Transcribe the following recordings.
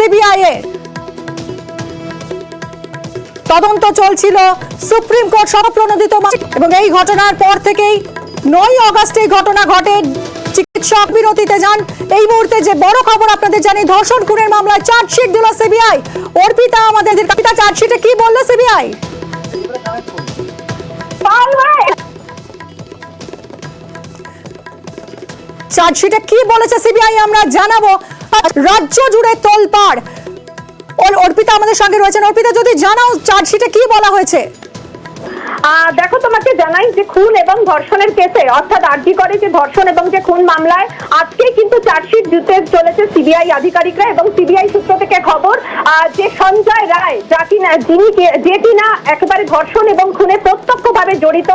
CBI এর। তদন্ত চলছিল সুপ্রিম কোর্ট স্বপ্রণোদিত এবং এই ঘটনার পর থেকেই 9 আগস্ট এই ঘটনা ঘটে। চিকিৎসক বিরতিতে যান। এই মুহূর্তে যে বড় খবর আপনাদের জানি, ধর্ষণ খুনের মামলায় চার্জশিট দিল সিবিআই। অর্পিতা আমাদের চার্জশিটে কি বলল সিবিআই? চার্জশিটে কি বলেছে সিবিআই আমরা জানাবো। রাজ্য জুড়ে তোলপাড়। অর্পিতা আমাদের সঙ্গে রয়েছেন। অর্পিতা, যদি জানাও চার্জশিটে কি বলা হয়েছে। দেখো, তোমাকে জানাই যে খুন এবং ধর্ষণের কেসে, অর্থাৎ আরজি করে যে ধর্ষণ এবং যে খুন মামলায় আজকে কিন্তু চার্জশিট দিতে চলেছে সিবিআই আধিকারিকরা। এবং সিবিআই সূত্র থেকে খবর যে সঞ্জয় রায়, যে কিনা একেবারে ধর্ষণ এবং খুনে প্রত্যক্ষভাবে জড়িত,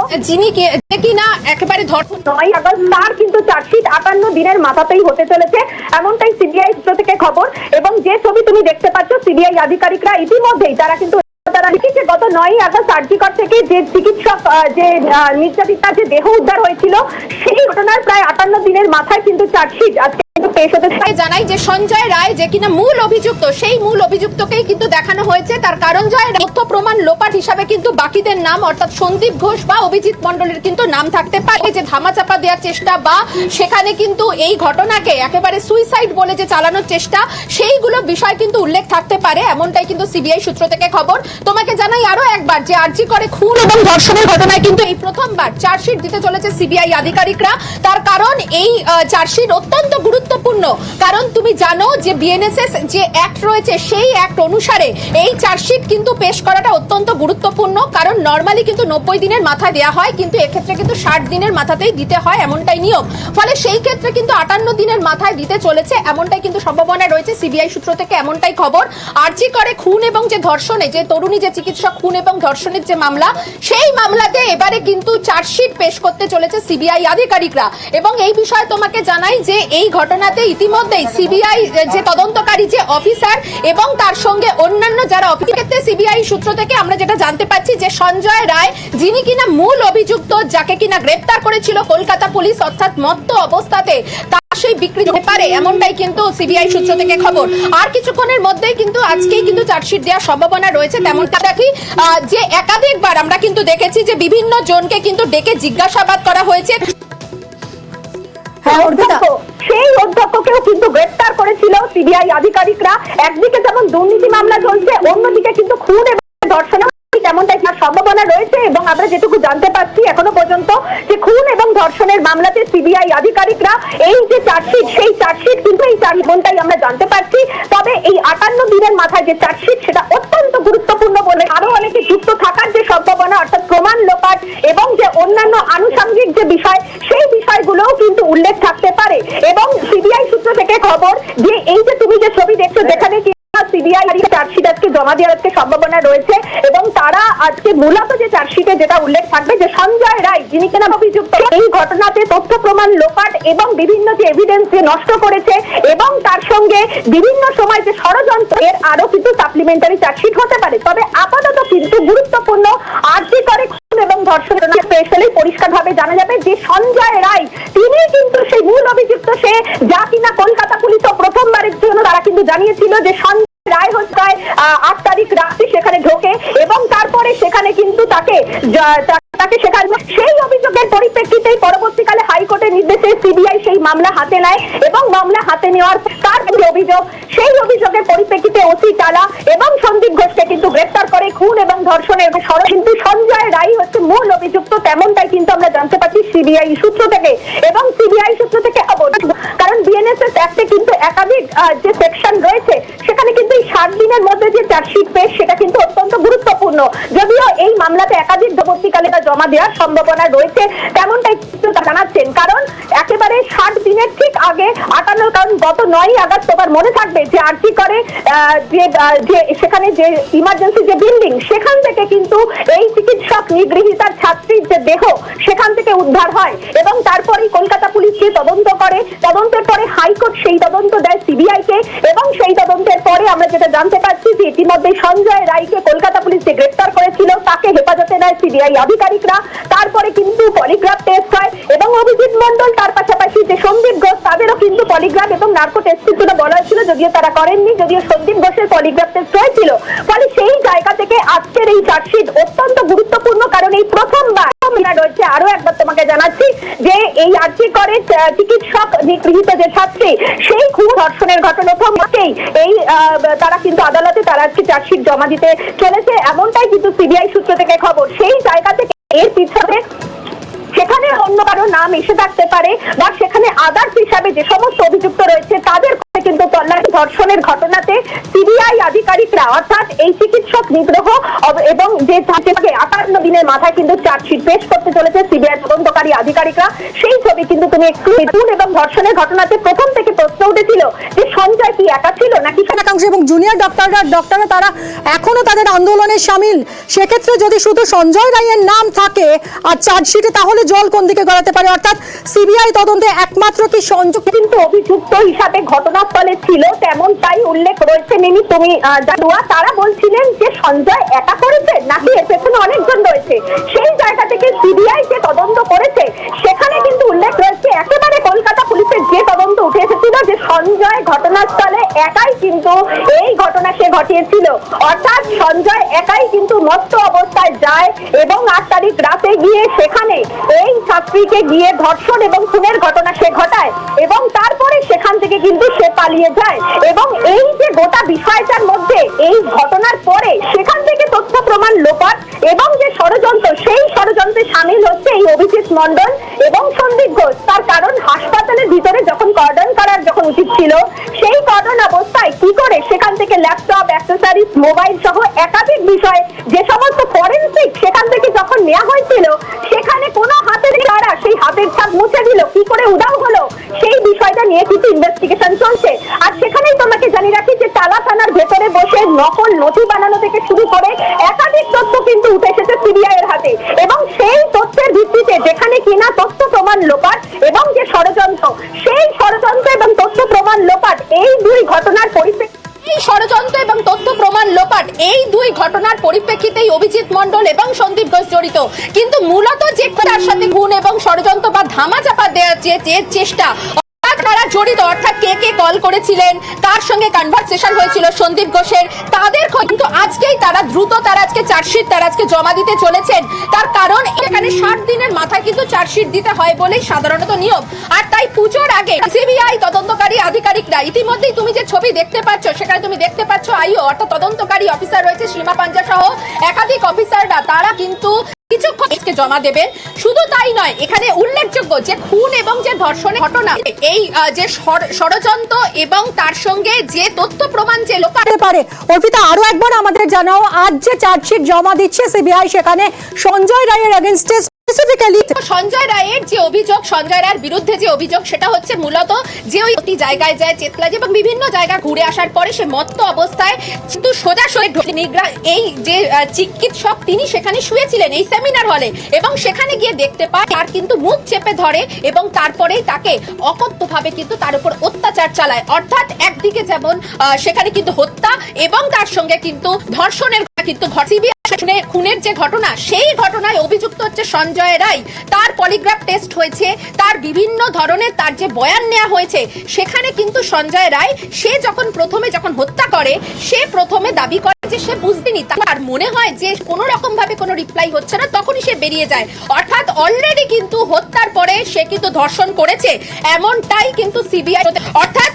নয় আগস্ট তার কিন্তু চার্জশিট 58 দিনের মাথাতেই হতে চলেছে, এমনটাই সিবিআই সূত্র থেকে খবর। এবং যে ছবি তুমি দেখতে পাচ্ছ, সিবিআই আধিকারিকরা ইতিমধ্যেই তারা কিন্তু গত 9 আগস্ট আরজিকর থেকে যে চিকিৎসক যে নির্যাতিতার যে দেহ উদ্ধার হয়েছিল, সেই ঘটনার প্রায় 58 দিনের মাথায় কিন্তু চার্জশিট আজকে জানাই যে সঞ্জয় রায় যে কিনা মূল অভিযুক্ত, সেই মূল অভিযুক্তকেই কিন্তু দেখানো হয়েছে। তার কারণ জয় তথ্য প্রমাণ লোপাট হিসাবে কিন্তু বাকিদের নাম, অর্থাৎ সন্দীপ ঘোষ বা অভিজিৎ মণ্ডলের কিন্তু নাম থাকতে পারে। যে ধামাচাপা দেওয়ার চেষ্টা বা সেখানে কিন্তু এই ঘটনাকে একেবারে সুইসাইড বলে যে চালানোর চেষ্টা, সেইগুলো বিষয় কিন্তু উল্লেখ থাকতে পারে, এমনটাই কিন্তু সিবিআই সূত্র থেকে খবর। তোমাকে জানাই আরো একবার যে আরজি করে খুন এবং ধর্ষণের ঘটনায় কিন্তু এই প্রথমবার চার্জশিট দিতে চলেছে সিবিআই আধিকারিকরা। তার কারণ এই চার্জশিট অত্যন্ত গুরুত্বপূর্ণ, কারণ তুমি জানো যে বিএনএসএস যে অ্যাক্ট রয়েছে, সেই অ্যাক্ট অনুসারে এই চার্জশিট কিন্তু পেশ করাটা অত্যন্ত গুরুত্বপূর্ণ। কারণ নরমালি কিন্তু 90 দিনের মাথায় দেওয়া হয়, কিন্তু এক্ষেত্রে কিন্তু 60 দিনের মাথাতেই দিতে হয়, এমনটাই নিয়ম। ফলে সেই ক্ষেত্রে কিন্তু 58 দিনের মাথায় দিতে চলেছে, এমনটাই কিন্তু সম্ভাবনা রয়েছে। সিবিআই সূত্র থেকে এমনটাই খবর। আরজি করে খুন এবং যে ধর্ষণে, যে তরুণী যে চিকিৎসক খুন এবং ধর্ষণের যে মামলা, সেই মামলাতে এবারে কিন্তু চার্জশিট পেশ করতে চলেছে সিবিআই আধিকারিকরা। এবং এই বিষয়ে তোমাকে জানাই যে এই ঘটনাতে ইতিমধ্যেই সিবিআই যে তদন্তকারী যে অফিসার এবং তার সঙ্গে অন্যান্য যারা অফিসার, সিবিআই সূত্র থেকে আমরা যেটা জানতে পাচ্ছি যে সঞ্জয় রায়, যিনি কিনা মূল অভিযুক্ত, যাকে কিনা গ্রেপ্তার করেছিল কলকাতা পুলিশ, অর্থাৎ মত্ত অবস্থাতে সেই বিক্রি হতে পারে, এমনটাই কিন্তু সিবিআই সূত্র থেকে খবর। আর কিছুক্ষণের মধ্যেই কিন্তু আজকেই কিন্তু চার্জশিট দেওয়ার সম্ভাবনা রয়েছে। তেমনটা দেখি যে একাধিকবার আমরা কিন্তু দেখেছি যে বিভিন্ন জনকে কিন্তু ডেকে জিজ্ঞাসাবাদ করা হয়েছে। সেই অধ্যক্ষকেও কিন্তু গ্রেপ্তার করেছিল সিবিআই আধিকারিকরা। একদিকে যেমন দুর্নীতি মামলা চলছে, অন্যদিকে কিন্তু খুন এবং ধর্ষণ তেমনটাই সম্ভাবনা রয়েছে। এবং আমরা যেটুকু জানতে পারছি এখনো পর্যন্ত যে খুন এবং ধর্ষণের মামলাতে সিবিআই আধিকারিকরা এই যে চার্জশিট, সেই চার্জশিট কিন্তু এই চার্জশিটটাই আমরা জানতে পারছি। তবে এই 58 দিনের মাথায় যে চার্জশিট, সেটা অত্যন্ত গুরুত্বপূর্ণ বলে আরো অনেকে যুক্ত থাকার যে সম্ভাবনা, অর্থাৎ প্রমাণ লোপাট এবং যে অন্যান্য আনুষঙ্গিক যে বিষয়, সেই বিষয়গুলোও কিন্তু উল্লেখ থাকতে পারে। এবং সিবিআই সূত্র থেকে খবর যে এই যে তুমি যে ছবি দেখছো, যেখানে সিবিআই চার্জশিট আজকে জমা দেওয়ার আজকে সম্ভাবনা রয়েছে। এবং তারা আজকে মূলত যে চার্জশিটে যেটা উল্লেখ থাকবে যে সঞ্জয় রায়, যিনি কিনা অভিযুক্ত, এই ঘটনাতে তথ্য প্রমাণ লোপাট এবং বিভিন্ন যে এভিডেন্স যে নষ্ট করেছে এবং তার সঙ্গে বিভিন্ন সময় যে ষড়যন্ত্র, এর আরো কিন্তু সাপ্লিমেন্টারি চার্জশিট হতে পারে। তবে আপাতত কিন্তু গুরুত্বপূর্ণ আরজি করে খুন এবং ধর্ষণের স্পেশালি পরিষ্কারভাবে জানা যাবে যে সঞ্জয় রায়, তিনি কিন্তু সেই মূল অভিযুক্ত, সে যা কিনা কলকাতা পুলিশও প্রথমবারের জন্য তারা কিন্তু জানিয়েছিল যে রায় হচ্ছে 8 তারিখ রাতে সেখানে ঢোকে এবং তারপরে সেখানে কিন্তু তাকে সেখানে সেই অভিযোগের পরিপ্রেক্ষিতেই পরবর্তীকালে হাইকোর্টের নির্দেশে সিবিআই সেই মামলা হাতে নেয়। এবং মামলা হাতে নেওয়ার তার অভিযোগ, সেই অভিযোগের পরিপ্রেক্ষিতে ওসি টালা এবং সন্দীপ ঘোষকে কিন্তু গ্রেপ্তার করে খুন এবং ধর্ষণের। কিন্তু সঞ্জয় রায় হচ্ছে মূল অভিযুক্ত, তেমনটাই কিন্তু আমরা জানতে পারছি সিবিআই সূত্র থেকে। এবং সিবিআই সূত্র থেকে কারণ বিএনএসএস অ্যাক্টে কিন্তু একাধিক যে সেকশন রয়েছে, সেখানে কিন্তু এই 60 দিনের মধ্যে যে চার্জশিট পেশ, সেটা কিন্তু অত্যন্ত গুরুত্বপূর্ণ। যদিও এই মামলাতে একাধিক পরবর্তীকালে জমা দেওয়ার সম্ভাবনা রয়েছে, তেমনটাই কিন্তু জানাচ্ছেন। কারণ একেবারে 60 দিনের ঠিক আগে 58, কারণ গত 9 আগস্ট তোমার মনে থাকবে যে আরজি করে যে সেখানে যে ইমার্জেন্সি যে বিল্ডিং, সেখান থেকে কিন্তু এই চিকিৎসক নিগৃহীতার ছাত্রীর যে দেহ, সেখান থেকে উদ্ধার হয়। এবং তারপরেই কলকাতা পুলিশ যে তদন্ত করে, তদন্তের পরে হাইকোর্ট সেই তদন্ত দেয় সিবিআই কে। এবং সেই তদন্তের পরে আমরা যেটা জানতে পারছি যে ইতিমধ্যে সঞ্জয় রায়কে কলকাতা পুলিশ যে গ্রেপ্তার করেছিল, তাকে হেফাজতে নেয় সিবিআই আধিকারিকরা। তারপরে কিন্তু পলিগ্রাফ টেস্ট হয় এবং অভিজিৎ মণ্ডল, তার পাশাপাশি যে সন্দীপ ঘোষ, তাদেরও কিন্তু পলিগ্রাফ এবং নার্কো টেস্টের জন্য বলা হয়েছিল, যদিও তারা করেননি, যদিও সন্দীপ ঘোষের পলিগ্রাফ টেস্ট হয়েছিল। ফলে সেই জায়গা থেকে আজকের এই চার্জশিট অত্যন্ত গুরুত্বপূর্ণ, কারণ এই প্রথমবার রয়েছে। আরো একবার তোমাকে জানাচ্ছি যে এই আর্জি করে চিকিৎসক নিগৃহীত যে ছাত্রী, সেই খুন ধর্ষণের ঘটনা থেকেই এই তারা কিন্তু আদালতে তারা আজকে চার্জশিট জমা দিতে চলেছে, এমনটাই কিন্তু সিবিআই সূত্র থেকে খবর। সেই জায়গা থেকে এর পিছনে সেখানে অন্য কারো নাম এসে থাকতে পারে, বা সেখানে আদার্স হিসাবে যে সমস্ত অভিযুক্ত রয়েছে তাদের কিন্তু তল্লাশি ধর্ষণের ঘটনাতে সিবিআই আধিকারিকরা, অর্থাৎ এই চিকিৎসক নিগ্রহ এবং যে 58 দিনের মাথায় কিন্তু চার্জশিট পেশ করতে চলেছে সিবিআই তদন্তকারী আধিকারিকরা। সেই ছবি কিন্তু তুমি একটু খুন এবং ধর্ষণের ঘটনাতে প্রথম থেকে প্রশ্ন উঠেছিল যে সঞ্জয় কি একা ছিল নাকি একাংশ এবং জুনিয়র ডক্টররা তারা এখনো তাদের আন্দোলনে সামিল। সেক্ষেত্রে যদি শুধু সঞ্জয় রায়ের নাম থাকে আর চার্জশিটে, তাহলে জল কোন দিকে গড়াতে পারে? অর্থাৎ সিবিআই তদন্তে একমাত্র কি সঞ্জয় কিন্তু অভিযুক্ত হিসাবে ঘটনাস্থলে ছিল তেমনটাই উল্লেখ রয়েছে। মিমি তুমি জানুয়া, তারা বলছিলেন যে সঞ্জয় একা করেছে নাকি এর পেছনে অনেকজন রয়েছে। সেই জায়গা থেকে সিবিআই যে তদন্ত করেছে সেখানে কিন্তু উল্লেখ রয়েছে, একেবারে কলকাতা পুলিশের যে তদন্ত উঠে এসেছিল যে সঞ্জয় ঘটনাস্থলে একাই কিন্তু এই ঘটনা সে ঘটিয়েছিল, অর্থাৎ সঞ্জয় একাই কিন্তু মত্ত অবস্থায় যায় এবং 8 তারিখ রাতে গিয়ে সেখানে এই ছাত্রীকে গিয়ে ধর্ষণ এবং খুনের ঘটনা সে ঘটায় এবং তারপরে সেখান থেকে কিন্তু সে পালিয়ে যায়। এবং এই যে গোটা বিষয়টার মধ্যে এই ঘটনার পরে সেখান থেকে তথ্য প্রমাণ লোপাট এবং যে ষড়যন্ত্র, সেই ষড়যন্ত্রে সামিল হচ্ছে এই অভিজিৎ মণ্ডল এবং সন্দীপ ঘোষ। তার কারণ হাসপাতালের ভিতরে যখন কর্ডন করার যখন উচিত ছিল, সেই কর্ডন অবস্থায় কি করে সেখান থেকে ল্যাপটপ, অ্যাক্সেসরিজ, মোবাইল সহ একাধিক বিষয় যে সমস্ত ফরেনসিক সেখান থেকে যখন নেওয়া হয়েছিল, সেখানে কোনো হাতের দ্বারা সেই হাতের ছাপ মুছে দিল, কি করে উধাও হলো, সেই বিষয়টা নিয়ে কিছু ইনভেস্টিগেশন চলছে। আর সেখানেই তোমাকে জানিয়ে রাখি যে টালা থানার ভেতরে বসে নকল নথি বানানো থেকে শুরু করে একাধিক তথ্য কিন্তু উঠে এসেছে সিবিআই এর হাতে, এবং সেই তথ্যের ভিত্তিতে যেখানে কিনা তথ্য প্রমাণ লোপাট এবং যে ষড়যন্ত্র, সেই ষড়যন্ত্র এবং তথ্য প্রমাণ লোপাট এই দুই ঘটনার পরিপ্রেক্ষিতে এই ষড়যন্ত্র এবং তথ্য প্রমাণ লোপাট এই দুই ঘটনার পরিপ্রেক্ষিতেই অভিজিৎ মণ্ডল এবং সন্দীপ ঘোষ জড়িত। কিন্তু মূলত যে তার সাথে খুন এবং ষড়যন্ত্র বা ধামাচাপা দেওয়ার যে চেষ্টা, তারা জড়িত, অর্থাৎ কে কে কল করেছিলেন, তার সঙ্গে কনভারসেশন হয়েছিল সন্দীপ ঘোষের, তাদের কিন্তু আজকেই তারা দ্রুত তারা আজকে চার্জশিট তারা আজকে জমা দিতে চলেছেন। তার কারণ এখানে 60 দিনের মাথায় কিন্তু চার্জশিট দিতে হয় বলেই সাধারণত নিয়ম। আর তাই পুজোর আগে সিবিআই তদন্তকারী আধিকারিকরা, ইতিমধ্যেই তুমি যে ছবি দেখতে পাচ্ছ সেখানে তুমি দেখতে পাচ্ছ আইও অর্থাৎ তদন্তকারী অফিসার রয়েছে সীমা পাঞ্জা সহ একাধিক অফিসাররা, তারা কিন্তু কিছুক্ষণ জমা দেবেন। শুধু তাই নয়, এখানে উল্লেখযোগ্য যে খুন এবং যে ধর্ষণের ঘটনা, এই যে ষড়যন্ত্র এবং তার সঙ্গে যে তথ্য প্রমাণ যে লোপাট পারে। অর্পিতা, আরো একবার আমাদের জানাও, আজ যে চার্জশিট জমা দিচ্ছে সিবিআই, সেখানে সঞ্জয় রায়ের এগেইনস্টে স্পেসিফিক্যালি সঞ্জয় রায়ের যে অভিযোগ, সঞ্জয় রায়ের বিরুদ্ধে যে অভিযোগ, সেটা হচ্ছে মূলত যে ওই জায়গায় যায় চেতলা এবং বিভিন্ন জায়গা ঘুরে আসার পরে সে মত্ত অবস্থায় কিন্তু সোজাসুজি এই যে চিকিৎসক তিনি সেখানে শুয়েছিলেন এই সেমিনার হলে, এবং সেখানে গিয়ে দেখতে পায় তার কিন্তু মুখ চেপে ধরে এবং তারপরেই তাকে অকথ্যভাবে কিন্তু তার উপর অত্যাচার চালায়। অর্থাৎ একদিকে যেমন সেখানে কিন্তু হত্যা এবং তার সঙ্গে কিন্তু ধর্ষণের কিন্তু খুনের যে ঘটনা, সেই ঘটনায় অভিযুক্ত হচ্ছে সঞ্জয় রায়। তার পলিগ্রাফ টেস্ট হয়েছে, তার বিভিন্ন ধরনের তার যে বয়ান নেওয়া হয়েছে, সেখানে কিন্তু সঞ্জয় রায় সে প্রথমে যখন হত্যা করে, সে প্রথমে দাবি করে যে সে বুঝতেনি, তার মনে হয় যে কোনো রকম ভাবে কোনো রিপ্লাই হচ্ছে না, তখনই সে বেরিয়ে যায়। অর্থাৎ অলরেডি কিন্তু হত্যার পরে সে কিন্তু ধর্ষণ করেছে, এমনটাই কিন্তু সিবিআই। অর্থাৎ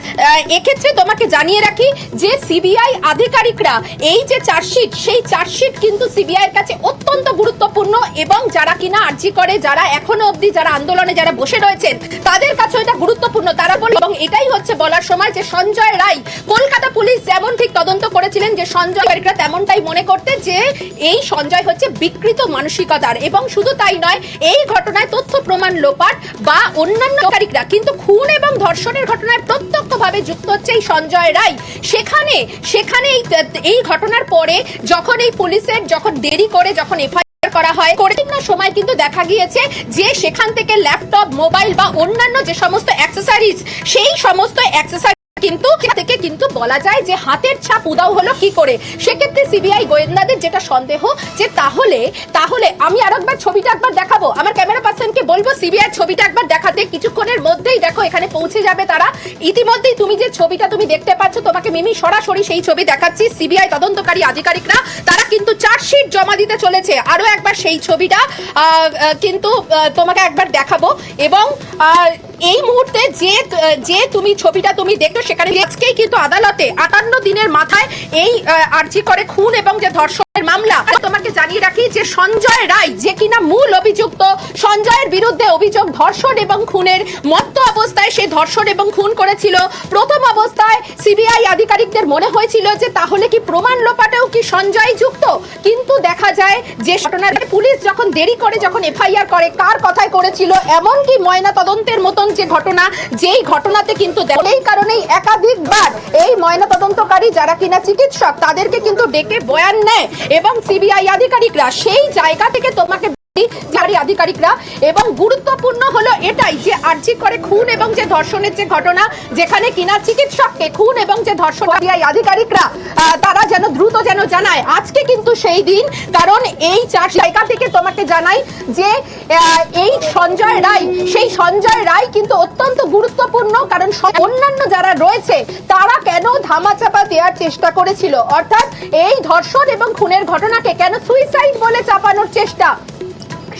এক্ষেত্রে তোমাকে জানিয়ে রাখি যে সিবিআই আধিকারিকরা এই যে চার্জশিট, সেই চার্জশিট কিন্তু সিবিআই এর কাছে অত্যন্ত গুরুত্বপূর্ণ, এবং যারা কিনা আর্জি করে, যারা এখনো অবধি যারা আন্দোলনে যারা বসে রয়েছেন, তাদের কাছে এটা গুরুত্বপূর্ণ। তারা বলে, এবং এটাই হচ্ছে বলার সময় যে সঞ্জয় রায়, কলকাতা পুলিশ যেমন ঠিক তদন্ত করেছিলেন যে সঞ্জয় রায়রা তেমনটাই মনে করতে যে এই সঞ্জয় হচ্ছে বিকৃত মানসিকতার, এবং শুধু তাই নয়, এই ঘটনায় তথ্য প্রমাণ লোপাট বা অন্যান্য কারিকরা কিন্তু খুন এবং ধর্ষণের ঘটনায় প্রত্যক্ষভাবে যুক্ত হচ্ছে এই সঞ্জয় রায়। সেখানে এই ঘটনার পরে যখন এই পুলিশের যখন দেরি করে যখন এফআইআর করা হয়, বিভিন্ন সময় কিন্তু দেখা গিয়েছে যে সেখান থেকে ল্যাপটপ, মোবাইল বা অন্যান্য যে সমস্ত অ্যাক্সেসরিজ, সেই সমস্ত অ্যাক্সেসরিজ কিন্তু থেকে কিন্তু বলা যায় যে হাতের ছাপ উদাও হলো কি করে। সেক্ষেত্রে সিবিআই গোয়েন্দাদের যেটা সন্দেহ যে তাহলে আমি আরেকবার ছবিটা একবার দেখাবো, আমার ক্যামেরা পার্সনকে বলবো সিবিআই ছবিটা একবার দেখাতে। কিছুক্ষণের মধ্যেই দেখো এখানে পৌঁছে যাবে তারা। ইতিমধ্যেই তুমি যে ছবিটা তুমি দেখতে পাচ্ছ, তোমাকে মিমি সরাসরি সেই ছবি দেখাচ্ছি। সিবিআই তদন্তকারী আধিকারিকরা তারা কিন্তু চার্জশিট জমা দিতে চলেছে। আরো একবার সেই ছবিটা কিন্তু তোমাকে একবার দেখাবো। এবং এই মুহূর্তে যে তুমি ছবিটা তুমি দেখছো সেখানে আজকেই কিন্তু আদালতে 58 দিনের মাথায় এই আরজি করে খুন এবং যে ধর্ষণের মামলা। তোমাকে জানিয়ে রাখি যে সঞ্জয় রায় যে কিনা মূল অভিযুক্ত, সঞ্জয়ের বিরুদ্ধে অভিযোগ ধর্ষণ এবং খুনের, মত্ত অবস্থায় সে ধর্ষণ এবং খুন করেছিল। প্রথম অবস্থায় সিবিআই আধিকারিকদের মনে হয়েছিল যে তাহলে কি প্রমাণ লোপাটেও কি সঞ্জয় যুক্ত, কিন্তু দেখা যায় যে ঘটনার পুলিশ যখন দেরি করে যখন এফআইআর করে কার কথায় করেছিল, এমনকি ময়না তদন্তের মতন যে ঘটনা, যেই ঘটনাতে কিন্তু এই কারণেই একাধিকবার এই ময়না তদন্তকারী যারা কিনা চিকিৎসক তাদেরকে কিন্তু ডেকে বয়ান নেয় এবং সিবিআই আধিকারিকরা সেই জায়গা থেকে তোমাকে আধিকারিকরা। এবং গুরুত্বপূর্ণ হলো এটাই যে আরজি করে খুন এবং যে ধর্ষণের যে ঘটনা, যেখানে কিনা চিকিৎসককে খুন এবং যে ধর্ষণ আধিকারিকরা তারা যেন দ্রুত যেন জানায়। আজকে কিন্তু সেই দিন, কারণ এই চার জায়গা থেকে তোমাকে জানাই যে এই সঞ্জয় রায়, সেই সঞ্জয় রায় কিন্তু অত্যন্ত গুরুত্বপূর্ণ। কারণ অন্যান্য যারা রয়েছে তারা কেন ধামাচাপা দেওয়ার চেষ্টা করেছিল, অর্থাৎ এই ধর্ষণ এবং খুনের ঘটনাকে কেন সুইসাইড বলে চাপানোর চেষ্টা,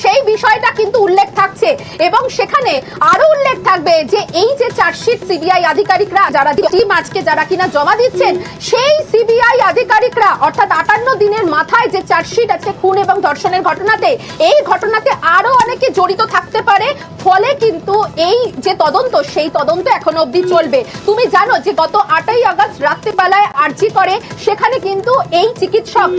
সেই বিষয়টা কিন্তু উল্লেখ থাকছে। এবং সেখানে আরো উল্লেখ থাকবে যে এই যে চার্জশিট সিবিআই আধিকারিকরা যারা টিম আজকে যারা কিনা জমা দিচ্ছেন, সেই সিবিআই আধিকারিকরা অর্থাৎ 58 দিনের মাথায় যে চার্জশিট আছে খুন এবং ধর্ষণের ঘটনাতে, এই ঘটনাতে আরো অনেকে জড়িত থাকতে পারে। ফলে কিন্তু এই যে তদন্ত, সেই তদন্ত এখনো অবধি চলবে। তুমি জানো যে গত 8ই আগস্ট রাত্রিবেলায় আরজি করে সেখানে কিন্তু এই চিকিৎসক,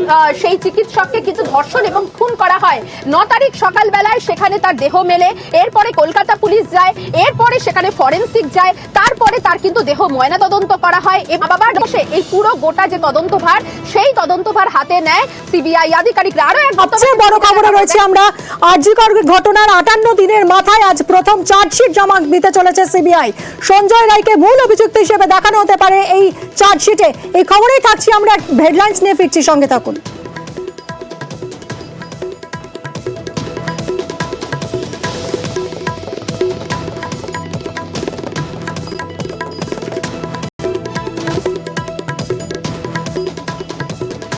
সেই চিকিৎসককে কিন্তু ধর্ষণ এবং খুন করা হয়। 9 তারিখ সকালবেলায় সেখানে তার দেহ মেলে, এরপরে কলকাতা পুলিশ যায়, এরপরে সেখানে ফরেন্সিক যায়, তারপরে তার কিন্তু দেহ ময়না তদন্ত করা হয়। এবং আবার বসে এই পুরো গোটা যে তদন্তভার, সেই তদন্তভার হাতে নেয় সিবিআই আধিকারিকরা। আরো এক সবচেয়ে বড় খবর রয়েছে, আমরা আরজি কর ঘটনার 58 দিনের মাথায় আজ প্রথম চার্জশিট জমা দিতে চলেছে সিবিআই। সঞ্জয় রায়কে মূল অভিযুক্ত হিসেবে দেখানো হতে পারে এই চার্জশিটে। এই খবরেই থাকছি আমরা, হেডলাইন্স নিয়ে ফিরছি, সঙ্গে থাকুন।